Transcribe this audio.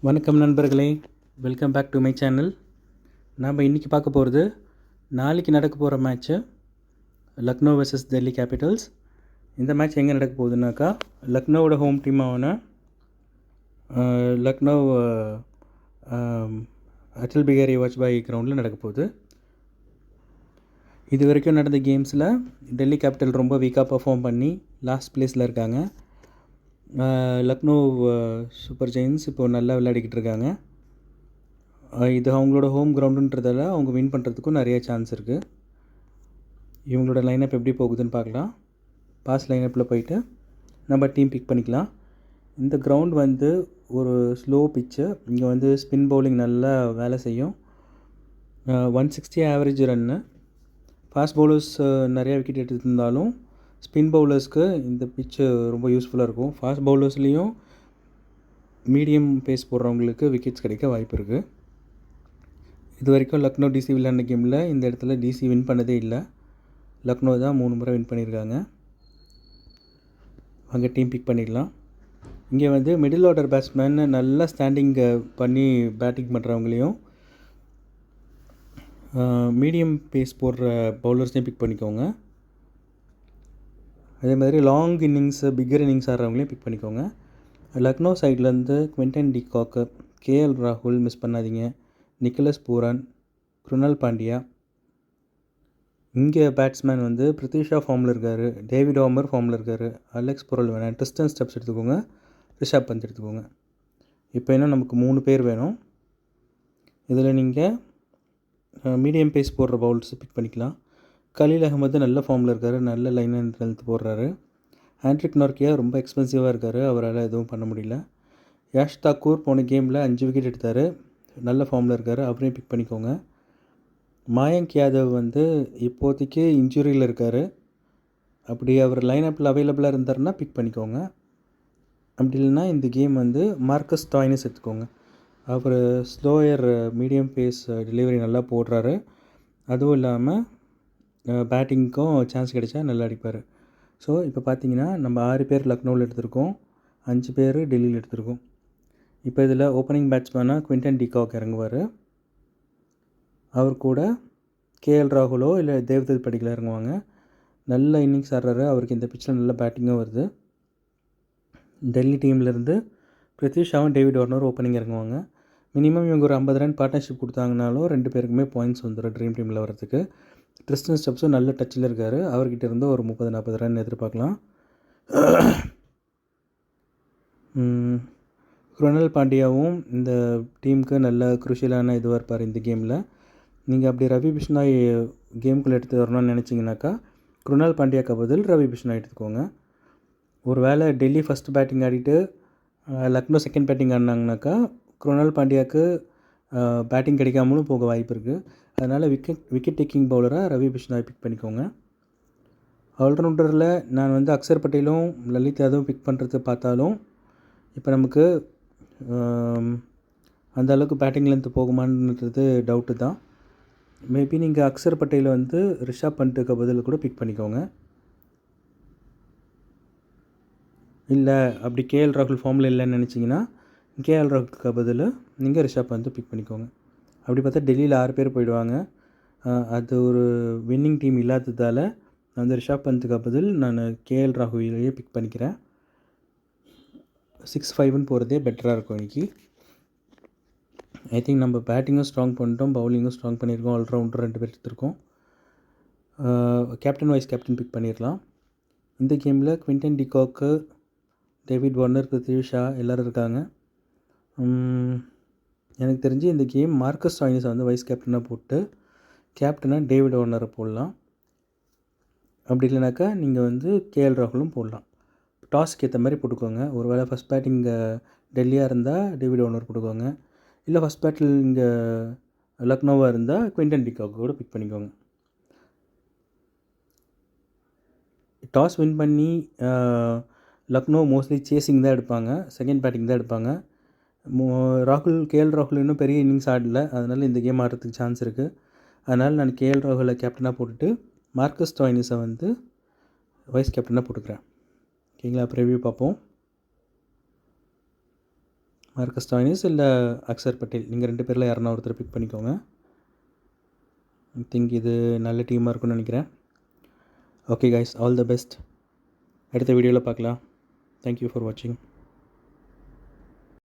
வணக்கம் நண்பர்களே, welcome back to my channel. நாம் இன்றைக்கி பார்க்க போகிறது நாளைக்கு நடக்க போகிற match Lucknow vs Delhi capitals. இந்த மேட்ச் எங்கே நடக்க போகுதுனாக்கா லக்னோவோட ஹோம் டீமான லக்னோ அடல் பிகாரி வாஜ்பாய் கிரவுண்டில் நடக்க போகுது. இது வரைக்கும் நடந்த கேம்ஸில் டெல்லி கேபிட்டல் ரொம்ப வீக்காக பர்ஃபார்ம் பண்ணி லாஸ்ட் பிளேஸில் இருக்காங்க. லக்னோ சூப்பர் ஜெயின்ஸ் இப்போது நல்லா விளையாடிக்கிட்டு இருக்காங்க. இது அவங்களோட ஹோம் கிரவுண்டுன்றதால அவங்க வின் பண்ணுறதுக்கும் நிறைய சான்ஸ் இருக்குது. இவங்களோட லைனப் எப்படி போகுதுன்னு பார்க்கலாம். பாஸ் லைனப்பில் போயிட்டு நம்ம டீம் பிக் பண்ணிக்கலாம். இந்த கிரவுண்ட் வந்து ஒரு ஸ்லோ பிச்சு. இங்கே வந்து ஸ்பின் பவுலிங் நல்லா வேலை செய்யும். 160 ஆவரேஜ் ரன்னு. ஃபாஸ்ட் பவுலர்ஸ் நிறையா விக்கெட் எடுத்திருந்தாலும் ஸ்பின் பவுலர்ஸ்க்கு இந்த பிச்சு ரொம்ப யூஸ்ஃபுல்லாக இருக்கும். ஃபாஸ்ட் பவுலர்ஸ்லேயும் மீடியம் பேஸ் போடுறவங்களுக்கு விக்கெட்ஸ் கிடைக்க வாய்ப்பு இருக்குது. இது வரைக்கும் லக்னோ டிசி விளையாண்ட கேமில் இந்த இடத்துல டிசி வின் பண்ணதே இல்லை. லக்னோ தான் 3 முறை வின் பண்ணியிருக்காங்க. அங்கே டீம் பிக் பண்ணிடலாம். இங்கே வந்து மிடில் ஆர்டர் பேட்ஸ்மேன் நல்லா ஸ்டாண்டிங் பண்ணி பேட்டிங் பண்ணுறவங்களையும் மீடியம் பேஸ் போடுற பவுலர்ஸையும் பிக் பண்ணிக்கோங்க. அதே மாதிரி லாங் இன்னிங்ஸு பிக்கர் இன்னிங்ஸ் ஆடுறவங்களையும் பிக் பண்ணிக்கோங்க. லக்னோ சைட்லேருந்து குவிண்டன் டி காக்கு, கேஎல் ராகுல் மிஸ் பண்ணாதீங்க, நிக்கலஸ் பூரன், குருணால் பாண்டியா. இங்கே பேட்ஸ்மேன் வந்து பிருத்வி ஷா ஃபார்மில் இருக்கார், டேவிட் வார்னர் ஃபார்மில் இருக்கார், அலெக்ஸ் பொரல் வேணாம், ட்ரிஸ்டன் ஸ்டெப்ஸ் எடுத்துக்கோங்க, ரிஷப் பந்த் எடுத்துக்கோங்க. இப்போ இன்னும் நமக்கு 3 பேர் வேணும். இதில் நீங்கள் மீடியம் பேஸ் போடுற பவுல்ஸ் பிக் பண்ணிக்கலாம். கலீல் அகமது நல்ல ஃபார்மில் இருக்கார், நல்ல லைன் அண்ட் லென்த் போடுறாரு. ஆண்ட்ரிக் நோர்க்கியா ரொம்ப எக்ஸ்பென்சிவாக இருக்கார், அவரால் எதுவும் பண்ண முடியல. யாஷ் தாக்கூர் போன கேமில் 5 விக்கெட் எடுத்தார், நல்ல ஃபார்மில் இருக்கார், அவரையும் பிக் பண்ணிக்கோங்க. மாயங்க் யாதவ் வந்து இப்போதைக்கு இன்ஜுரியில் இருக்கார். அப்படி அவர் லைனப்பில் அவைலபிளாக இருந்தார்னா பிக் பண்ணிக்கோங்க. அப்படி இல்லைன்னா இந்த கேம் வந்து மார்க்கஸ் ஸ்டாய்னிஸ் எடுத்துக்கோங்க. அவர் ஸ்லோயர் மீடியம் பேஸ் டெலிவரி நல்லா போடுறாரு. அதுவும் இல்லாமல் பேட்டிங்க்கும் சான்ஸ் கிடைச்சா நல்லா அடிப்பார். ஸோ இப்போ பார்த்தீங்கன்னா நம்ம 6 பேர் லக்னோவில் எடுத்திருக்கோம், 5 பேர் டெல்லியில் எடுத்திருக்கோம். இப்போ இதில் ஓப்பனிங் பேட்ஸ்மேனாக குவிண்டன் டி காக் இறங்குவார். அவர் கூட கேஎல் ராகுலோ இல்லை தேவ்தத் படிக்கலோ இறங்குவாங்க. நல்ல இன்னிங்ஸ் ஆடுறாரு, அவருக்கு இந்த பிச்சில் நல்ல பேட்டிங்கும் வருது. டெல்லி டீம்லேருந்து பிருத்வி ஷாவும் டேவிட் வார்னர் ஓப்பனிங் இறங்குவாங்க. மினிமம் இவங்க ஒரு 50 ரன் பார்ட்னர்ஷிப் கொடுத்தாங்கனாலும் 2 பேருக்குமே பாயிண்ட்ஸ் வந்துடும் ட்ரீம் டீமில் வரதுக்கு. ட்ரிஸ்டன் ஸ்டெப்ஸும் நல்ல டச்சில் இருக்கார், அவர்கிட்ட இருந்து ஒரு 30-40 ரன் எதிர்பார்க்கலாம். குருணால் பாண்டியாவும் இந்த டீமுக்கு நல்ல குருஷியலான இதுவாக இருப்பார் இந்த கேமில். நீங்கள் அப்படி ரவி பிஷ்னாய் கேமுக்குள்ளே எடுத்து வரணும்னு நினச்சிங்கனாக்கா குருணால் பாண்டியாவுக்கு பதில் ரவி பிஷ்னாய் எடுத்துக்கோங்க. ஒரு வேளை டெல்லி ஃபஸ்ட் பேட்டிங் ஆடிட்டு லக்னோ செகண்ட் பேட்டிங் ஆடினாங்கனாக்கா குருணால் பாண்டியாவுக்கு பேட்டிங் கிடைக்காமலும் போக வாய்ப்பு இருக்குது. அதனால் விக்கெட் டேக்கிங் பவுலராக ரவி பிஷ்னாய் பிக் பண்ணிக்கோங்க. ஆல்ரவுண்டரில் நான் வந்து அக்சர் பட்டேலும் லலித் யாதவும் பிக் பண்ணுறது பார்த்தாலும் இப்போ நமக்கு அந்த அளவுக்கு பேட்டிங் லென்த் போகுமான்றது டவுட்டு தான். மேபி நீங்கள் அக்சர் பட்டேல் வந்து ரிஷப் பண்ட்டுக்கு பதில் கூட பிக் பண்ணிக்கோங்க. இல்லை அப்படி கேஎல் ராகுல் ஃபார்மில் இல்லைன்னு நினச்சிங்கன்னா கேஎல் ராகுலுக்கு பதில் நீங்கள் ரிஷப் பந்த் பிக் பண்ணிக்கோங்க. அப்படி பார்த்தா டெல்லியில் 6 பேர் போயிடுவாங்க. அது ஒரு வின்னிங் டீம் இல்லாததால் நான் வந்து ரிஷப் பந்துக்கு பதில் நான் கேஎல் ராகுலையே பிக் பண்ணிக்கிறேன். 6-5ன்னு போகிறதே பெட்டராக இருக்கும் இன்றைக்கி. ஐ திங்க் நம்ம பேட்டிங்கும் ஸ்ட்ராங் பண்ணிட்டோம், பவுலிங்கும் ஸ்ட்ராங் பண்ணியிருக்கோம், ஆல்ரவுண்டர் 2 பேர் எடுத்திருக்கோம். கேப்டன் வைஸ் கேப்டன் பிக் பண்ணிடலாம். இந்த கேமில் Quinton de cock, David Warner, Prithvi Shah எல்லோரும் இருக்காங்க. எனக்கு தெரிஞ்சு இந்த கேம் மார்க்கஸ் ஸ்டாய்னிஸை வந்து வைஸ் கேப்டனாக போட்டு கேப்டனாக டேவிட் வார்னரை போடலாம். அப்படி இல்லைனாக்கா நீங்கள் வந்து கேஎல் ராகுலும் போடலாம். டாஸ்க்கு ஏற்ற மாதிரி போட்டுக்கோங்க. ஒரு வேளை ஃபஸ்ட் பேட்டிங் டெல்லியாக இருந்தால் டேவிட் வார்னர் போட்டுக்கோங்க. இல்லை ஃபஸ்ட் பேட்டில் இங்கே லக்னோவாக இருந்தால் குவிண்டன் டி காக் கூட பிக் பண்ணிக்கோங்க. டாஸ் வின் பண்ணி லக்னோ மோஸ்ட்லி சேசிங் தான் எடுப்பாங்க, செகண்ட் பேட்டிங் தான் எடுப்பாங்க. கேஎல் ராகுல் இன்னும் பெரிய இன்னிங்ஸ் ஆடலை, அதனால் இந்த கேம் ஆடுறதுக்கு சான்ஸ் இருக்குது. அதனால் நான் கேஎல் ராகுலை கேப்டனாக போட்டுட்டு மார்க்கஸ் ஸ்டாய்னிஸை வந்து வைஸ் கேப்டனாக போட்டுக்கிறேன். ஓகேங்களா? ப்ரிவ்யூ பார்ப்போம். மார்க்கஸ் ஸ்டாயினிஸ் இல்லை அக்ஷர் பட்டேல், நீங்கள் 2 பேரில் யாருன்னா ஒருத்தர் பிக் பண்ணிக்கோங்க. ஐ திங்க் இது நல்ல டீமாக இருக்கும்னு நினைக்கிறேன். Okay guys, all the best. அடுத்த வீடியோவில் பார்க்கலாம். தேங்க்யூ ஃபார் வாட்சிங்.